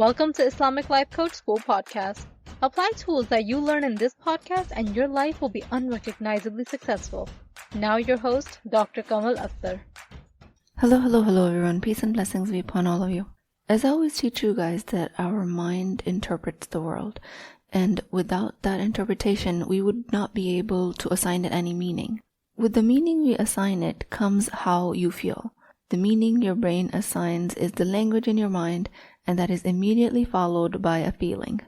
Welcome to Islamic Life Coach School Podcast. Apply tools that you learn in this podcast and your life will be unrecognizably successful. Now your host, Dr. Kamal Akhtar. Hello everyone. Peace and blessings be upon all of you. As I always teach you guys that our mind interprets the world, and without that interpretation, we would not be able to assign it any meaning. With the meaning we assign it comes how you feel. The meaning your brain assigns is the language in your mind, and that is immediately followed by a feeling.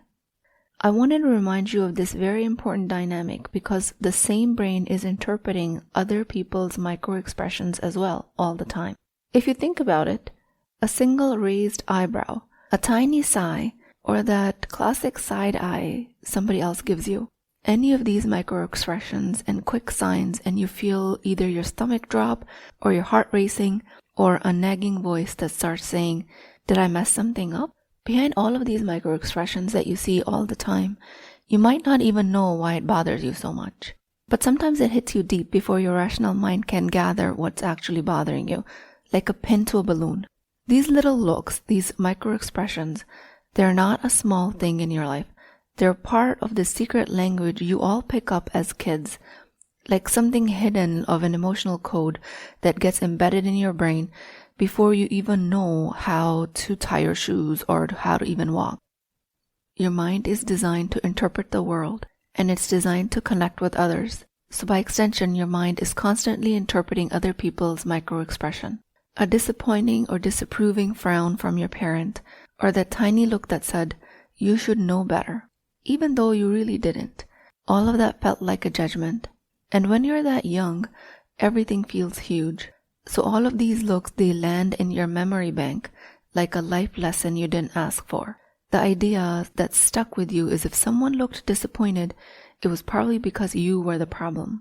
I wanted to remind you of this very important dynamic because the same brain is interpreting other people's micro-expressions as well all the time. If you think about it, a single raised eyebrow, a tiny sigh, or that classic side eye somebody else gives you, any of these micro-expressions and quick signs, and you feel either your stomach drop or your heart racing or a nagging voice that starts saying, "Did I mess something up?" Behind all of these micro-expressions that you see all the time, you might not even know why it bothers you so much. But sometimes it hits you deep before your rational mind can gather what's actually bothering you, like a pin to a balloon. These little looks, these micro-expressions, they're not a small thing in your life. They're part of the secret language you all pick up as kids, like something hidden of an emotional code that gets embedded in your brain before you even know how to tie your shoes or how to even walk. Your mind is designed to interpret the world, and it's designed to connect with others. So by extension, your mind is constantly interpreting other people's micro-expression. A disappointing or disapproving frown from your parent, or that tiny look that said, "You should know better," even though you really didn't. All of that felt like a judgment. And when you're that young, everything feels huge. So all of these looks, they land in your memory bank like a life lesson you didn't ask for. The idea that stuck with you is if someone looked disappointed, it was probably because you were the problem.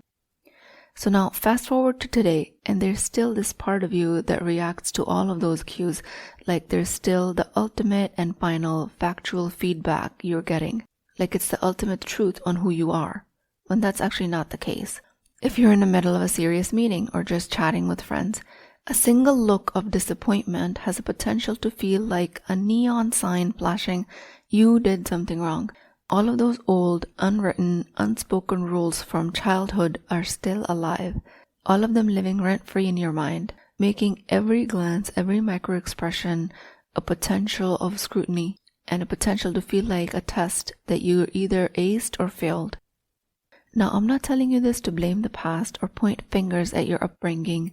So now fast forward to today, and there's still this part of you that reacts to all of those cues, like there's still the ultimate and final factual feedback you're getting, like it's the ultimate truth on who you are, when that's actually not the case. If you're in the middle of a serious meeting or just chatting with friends, a single look of disappointment has a potential to feel like a neon sign flashing, "You did something wrong." All of those old, unwritten, unspoken rules from childhood are still alive, all of them living rent-free in your mind, making every glance, every micro-expression a potential of scrutiny and a potential to feel like a test that you either aced or failed. Now, I'm not telling you this to blame the past or point fingers at your upbringing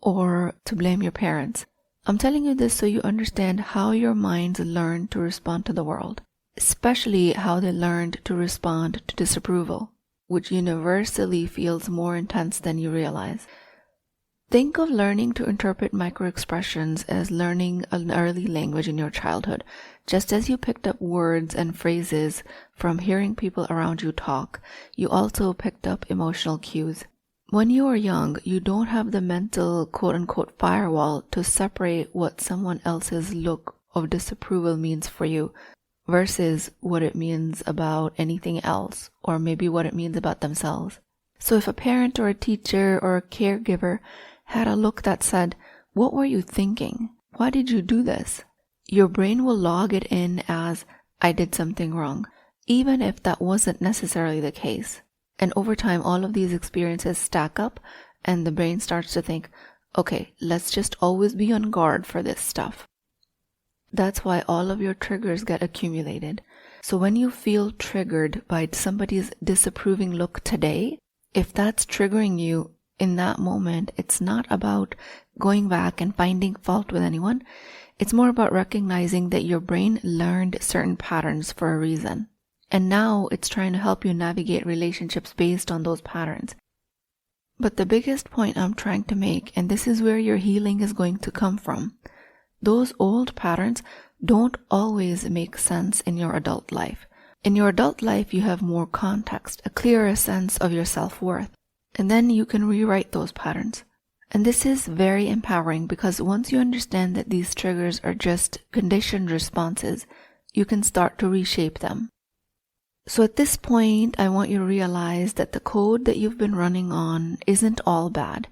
or to blame your parents. I'm telling you this so you understand how your minds learn to respond to the world, especially how they learned to respond to disapproval, which universally feels more intense than you realize. Think of learning to interpret micro-expressions as learning an early language in your childhood. Just as you picked up words and phrases from hearing people around you talk, you also picked up emotional cues. When you are young, you don't have the mental quote-unquote firewall to separate what someone else's look of disapproval means for you versus what it means about anything else, or maybe what it means about themselves. So if a parent or a teacher or a caregiver had a look that said, "What were you thinking? Why did you do this?" your brain will log it in as, "I did something wrong," even if that wasn't necessarily the case. And over time, all of these experiences stack up, and the brain starts to think, "Okay, let's just always be on guard for this stuff." That's why all of your triggers get accumulated. So when you feel triggered by somebody's disapproving look today, if that's triggering you in that moment, it's not about going back and finding fault with anyone. It's more about recognizing that your brain learned certain patterns for a reason. And now it's trying to help you navigate relationships based on those patterns. But the biggest point I'm trying to make, and this is where your healing is going to come from, those old patterns don't always make sense in your adult life. In your adult life, you have more context, a clearer sense of your self-worth, and then you can rewrite those patterns. And this is very empowering because once you understand that these triggers are just conditioned responses, you can start to reshape them. So at this point, I want you to realize that the code that you've been running on isn't all bad.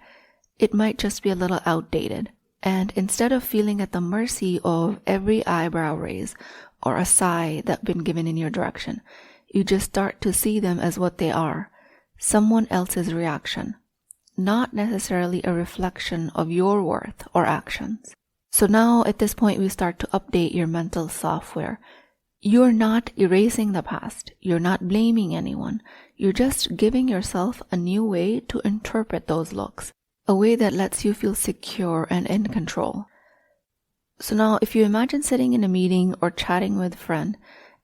It might just be a little outdated. And instead of feeling at the mercy of every eyebrow raise or a sigh that's been given in your direction, you just start to see them as what they are, someone else's reaction, not necessarily a reflection of your worth or actions. So now at this point, we start to update your mental software. You're not erasing the past. You're not blaming anyone. You're just giving yourself a new way to interpret those looks, a way that lets you feel secure and in control. So now if you imagine sitting in a meeting or chatting with a friend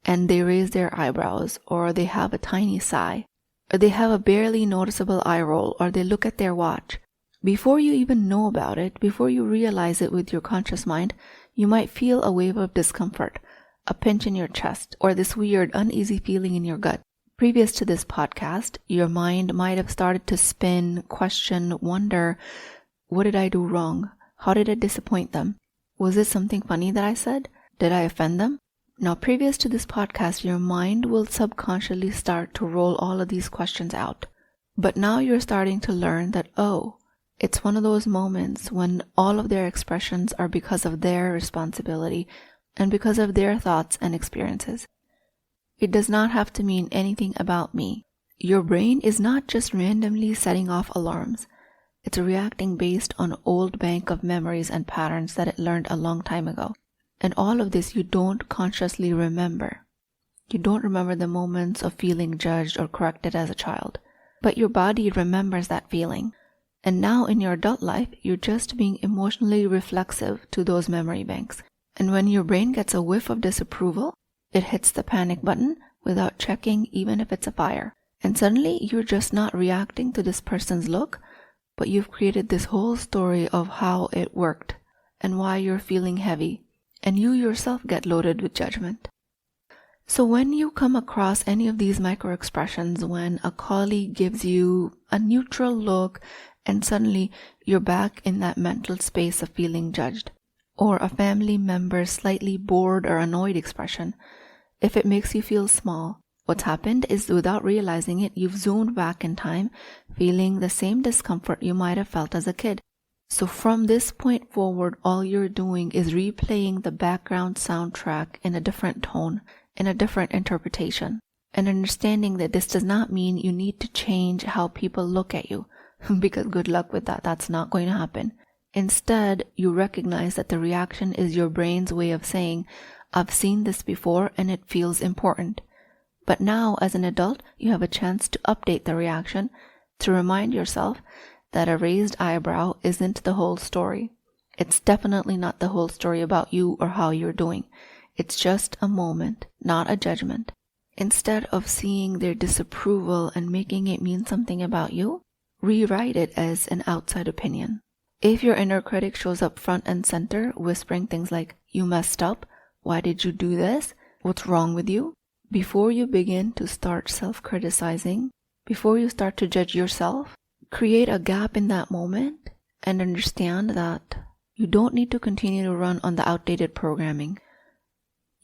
and they raise their eyebrows, or they have a tiny sigh, or they have a barely noticeable eye roll, or they look at their watch, before you even know about it, before you realize it with your conscious mind, you might feel a wave of discomfort, a pinch in your chest, or this weird uneasy feeling in your gut. Previous to this podcast, your mind might have started to spin, question, wonder, what did I do wrong? How did I disappoint them? Was it something funny that I said? Did I offend them? Now, previous to this podcast, your mind will subconsciously start to roll all of these questions out. But now you're starting to learn that, oh, it's one of those moments when all of their expressions are because of their responsibility and because of their thoughts and experiences. It does not have to mean anything about me. Your brain is not just randomly setting off alarms. It's reacting based on an old bank of memories and patterns that it learned a long time ago. And all of this you don't consciously remember. You don't remember the moments of feeling judged or corrected as a child. But your body remembers that feeling. And now in your adult life, you're just being emotionally reflexive to those memory banks. And when your brain gets a whiff of disapproval, it hits the panic button without checking even if it's a fire. And suddenly you're just not reacting to this person's look, but you've created this whole story of how it worked and why you're feeling heavy. And you yourself get loaded with judgment. So when you come across any of these micro expressions, when a colleague gives you a neutral look and suddenly you're back in that mental space of feeling judged, or a family member's slightly bored or annoyed expression, if it makes you feel small, what's happened is without realizing it, you've zoomed back in time, feeling the same discomfort you might have felt as a kid. So from this point forward, all you're doing is replaying the background soundtrack in a different tone, in a different interpretation, and understanding that this does not mean you need to change how people look at you, because good luck with that, that's not going to happen. Instead, you recognize that the reaction is your brain's way of saying, I've seen this before and it feels important. But now, as an adult, you have a chance to update the reaction, to remind yourself that a raised eyebrow isn't the whole story. It's definitely not the whole story about you or how you're doing. It's just a moment, not a judgment. Instead of seeing their disapproval and making it mean something about you, rewrite it as an outside opinion. If your inner critic shows up front and center, whispering things like, you messed up, why did you do this, what's wrong with you? Before you begin to start self-criticizing, before you start to judge yourself, create a gap in that moment and understand that you don't need to continue to run on the outdated programming.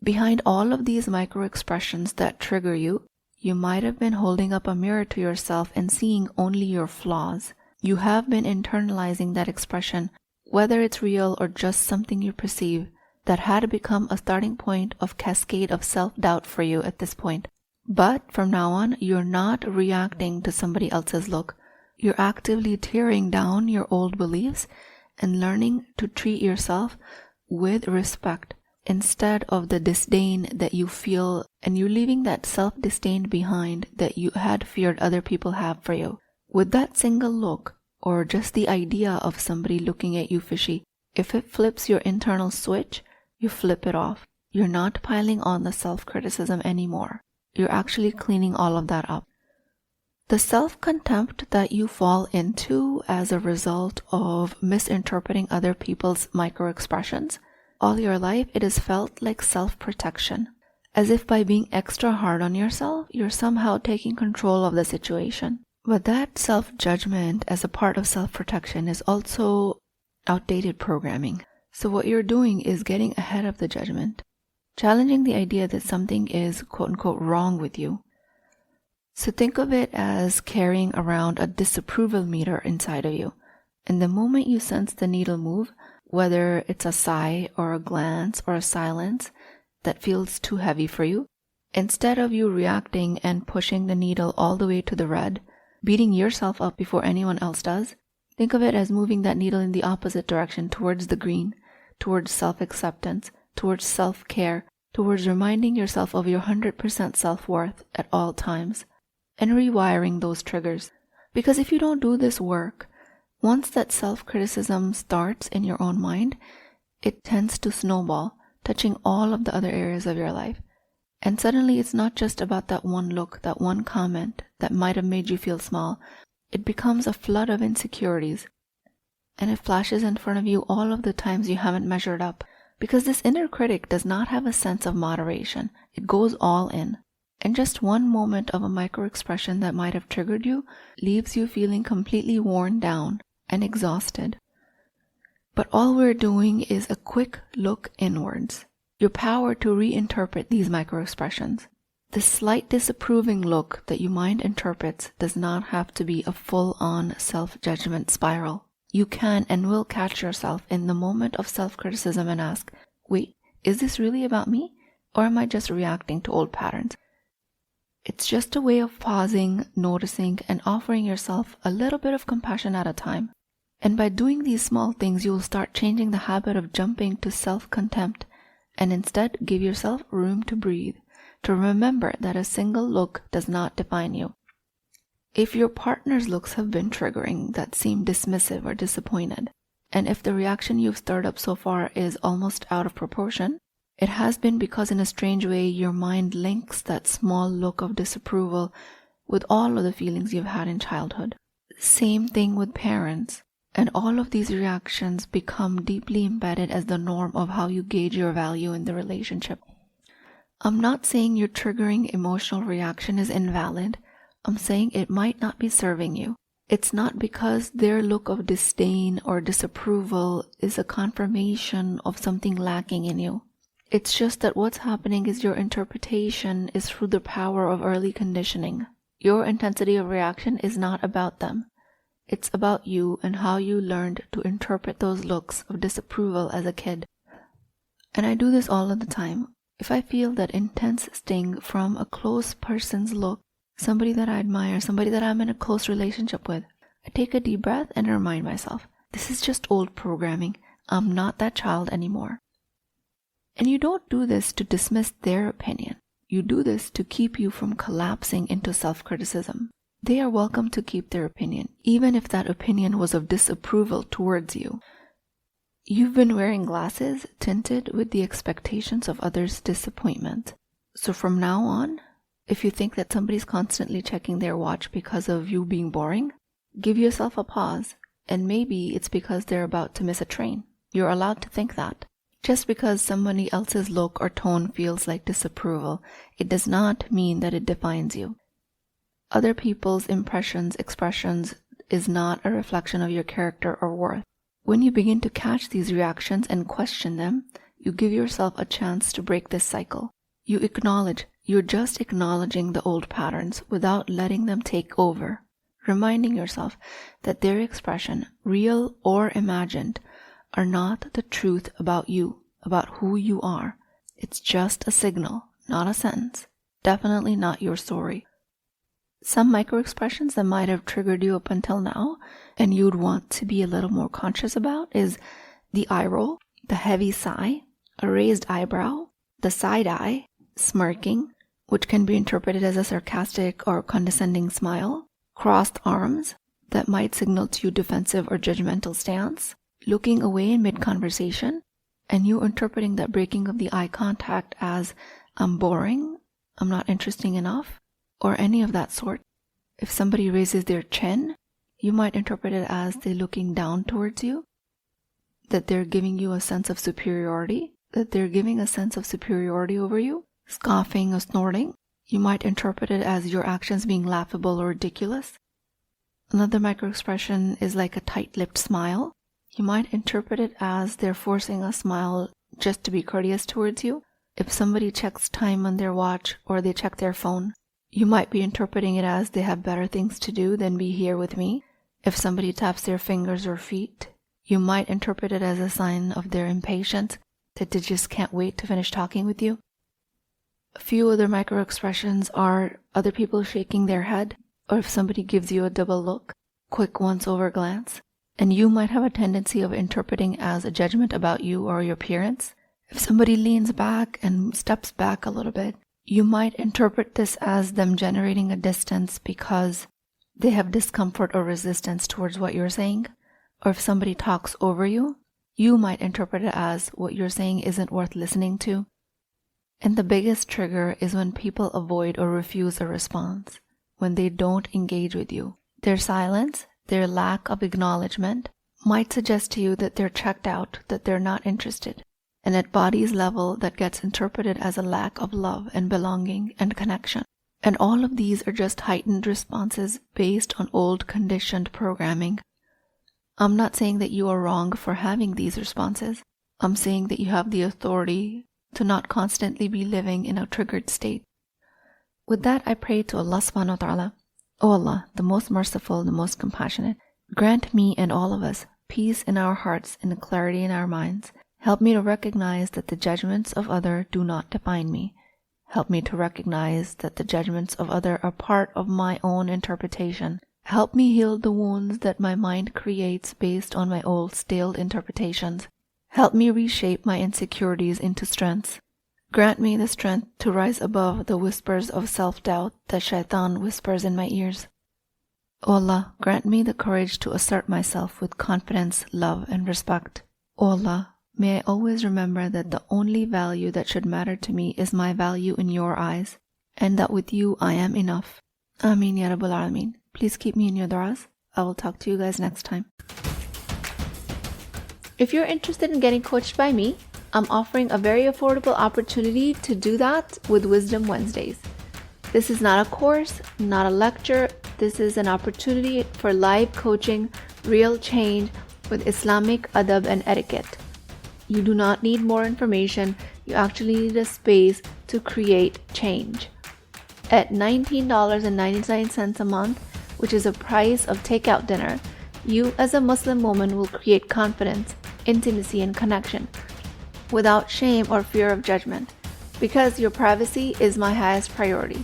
Behind all of these micro expressions that trigger you, you might have been holding up a mirror to yourself and seeing only your flaws. You have been internalizing that expression, whether it's real or just something you perceive, that had become a starting point of cascade of self-doubt for you at this point. But from now on, you're not reacting to somebody else's look. You're actively tearing down your old beliefs and learning to treat yourself with respect instead of the disdain that you feel, and you're leaving that self-disdain behind that you had feared other people have for you. With that single look, or just the idea of somebody looking at you fishy, if it flips your internal switch, you flip it off. You're not piling on the self-criticism anymore. You're actually cleaning all of that up. The self-contempt that you fall into as a result of misinterpreting other people's micro-expressions, all your life it has felt like self-protection, as if by being extra hard on yourself, you're somehow taking control of the situation. But that self-judgment as a part of self-protection is also outdated programming. So what you're doing is getting ahead of the judgment, challenging the idea that something is quote-unquote wrong with you. So think of it as carrying around a disapproval meter inside of you. And the moment you sense the needle move, whether it's a sigh or a glance or a silence that feels too heavy for you. Instead of you reacting and pushing the needle all the way to the red, beating yourself up before anyone else does, think of it as moving that needle in the opposite direction towards the green, towards self-acceptance, towards self-care, towards reminding yourself of your 100% self-worth at all times, and rewiring those triggers. Because if you don't do this work, once that self-criticism starts in your own mind, it tends to snowball, touching all of the other areas of your life. And suddenly it's not just about that one look, that one comment that might have made you feel small. It becomes a flood of insecurities. And it flashes in front of you all of the times you haven't measured up. Because this inner critic does not have a sense of moderation. It goes all in. And just one moment of a micro-expression that might have triggered you leaves you feeling completely worn down and exhausted. But all we're doing is a quick look inwards. Your power to reinterpret these micro-expressions. The slight disapproving look that your mind interprets does not have to be a full-on self-judgment spiral. You can and will catch yourself in the moment of self-criticism and ask, wait, is this really about me? Or am I just reacting to old patterns? It's just a way of pausing, noticing, and offering yourself a little bit of compassion at a time. And by doing these small things, you'll start changing the habit of jumping to self-contempt and instead give yourself room to breathe, to remember that a single look does not define you. If your partner's looks have been triggering that seem dismissive or disappointed, and if the reaction you've stirred up so far is almost out of proportion, it has been because in a strange way your mind links that small look of disapproval with all of the feelings you've had in childhood. Same thing with parents. And all of these reactions become deeply embedded as the norm of how you gauge your value in the relationship. I'm not saying your triggering emotional reaction is invalid. I'm saying it might not be serving you. It's not because their look of disdain or disapproval is a confirmation of something lacking in you. It's just that what's happening is your interpretation is through the power of early conditioning. Your intensity of reaction is not about them. It's about you and how you learned to interpret those looks of disapproval as a kid. And I do this all of the time. If I feel that intense sting from a close person's look, somebody that I admire, somebody that I'm in a close relationship with, I take a deep breath and remind myself, this is just old programming. I'm not that child anymore. And you don't do this to dismiss their opinion. You do this to keep you from collapsing into self-criticism. They are welcome to keep their opinion, even if that opinion was of disapproval towards you. You've been wearing glasses tinted with the expectations of others' disappointment. So from now on, if you think that somebody's constantly checking their watch because of you being boring, give yourself a pause, and maybe it's because they're about to miss a train. You're allowed to think that. Just because somebody else's look or tone feels like disapproval, it does not mean that it defines you. Other people's impressions, expressions is not a reflection of your character or worth. When you begin to catch these reactions and question them, you give yourself a chance to break this cycle. You're just acknowledging the old patterns without letting them take over, reminding yourself that their expression, real or imagined, are not the truth about you, about who you are. It's just a signal, not a sentence. Definitely not your story. Some micro-expressions that might have triggered you up until now and you'd want to be a little more conscious about is the eye roll, the heavy sigh, a raised eyebrow, the side eye, smirking, which can be interpreted as a sarcastic or condescending smile, crossed arms that might signal to you defensive or judgmental stance, looking away in mid-conversation, and you interpreting that breaking of the eye contact as I'm boring, I'm not interesting enough, or any of that sort. If somebody raises their chin, you might interpret it as they're looking down towards you, that they're giving you a sense of superiority, over you. Scoffing or snorting, you might interpret it as your actions being laughable or ridiculous. Another microexpression is like a tight-lipped smile. You might interpret it as they're forcing a smile just to be courteous towards you. If somebody checks time on their watch or they check their phone, you might be interpreting it as they have better things to do than be here with me. If somebody taps their fingers or feet, You might interpret it as a sign of their impatience, that they just can't wait to finish talking with you. A few other micro expressions are other people shaking their head, or if somebody gives you a double look, quick once-over glance. And you might have a tendency of interpreting as a judgment about you or your appearance. If somebody leans back and steps back a little bit, you might interpret this as them generating a distance because they have discomfort or resistance towards what you're saying. Or if somebody talks over you, you might interpret it as what you're saying isn't worth listening to. And the biggest trigger is when people avoid or refuse a response, when they don't engage with you. Their silence, their lack of acknowledgement might suggest to you that they're checked out, that they're not interested. And at body's level, that gets interpreted as a lack of love and belonging and connection. And all of these are just heightened responses based on old conditioned programming. I'm not saying that you are wrong for having these responses. I'm saying that you have the authority to not constantly be living in a triggered state. With that, I pray to Allah subhanahu wa ta'ala. O Allah, the most merciful, the most compassionate, grant me and all of us peace in our hearts and clarity in our minds. Help me to recognize that the judgments of others do not define me. Help me to recognize that the judgments of others are part of my own interpretation. Help me heal the wounds that my mind creates based on my old stale interpretations. Help me reshape my insecurities into strengths. Grant me the strength to rise above the whispers of self-doubt that shaitan whispers in my ears. O Allah, grant me the courage to assert myself with confidence, love, and respect. O Allah, may I always remember that the only value that should matter to me is my value in your eyes, and that with you I am enough. Ameen Ya Rabbal Alameen. Please keep me in your du'as. I will talk to you guys next time. If you're interested in getting coached by me, I'm offering a very affordable opportunity to do that with Wisdom Wednesdays. This is not a course, not a lecture. This is an opportunity for live coaching, real change with Islamic adab and etiquette. You do not need more information. You actually need a space to create change. At $19.99 a month, which is the price of takeout dinner, you as a Muslim woman will create confidence, intimacy, and connection without shame or fear of judgment, because your privacy is my highest priority.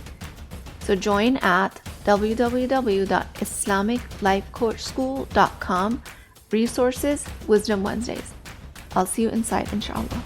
So join at www.islamiclifecoachschool.com, resources, Wisdom Wednesdays. I'll see you inside, inshallah.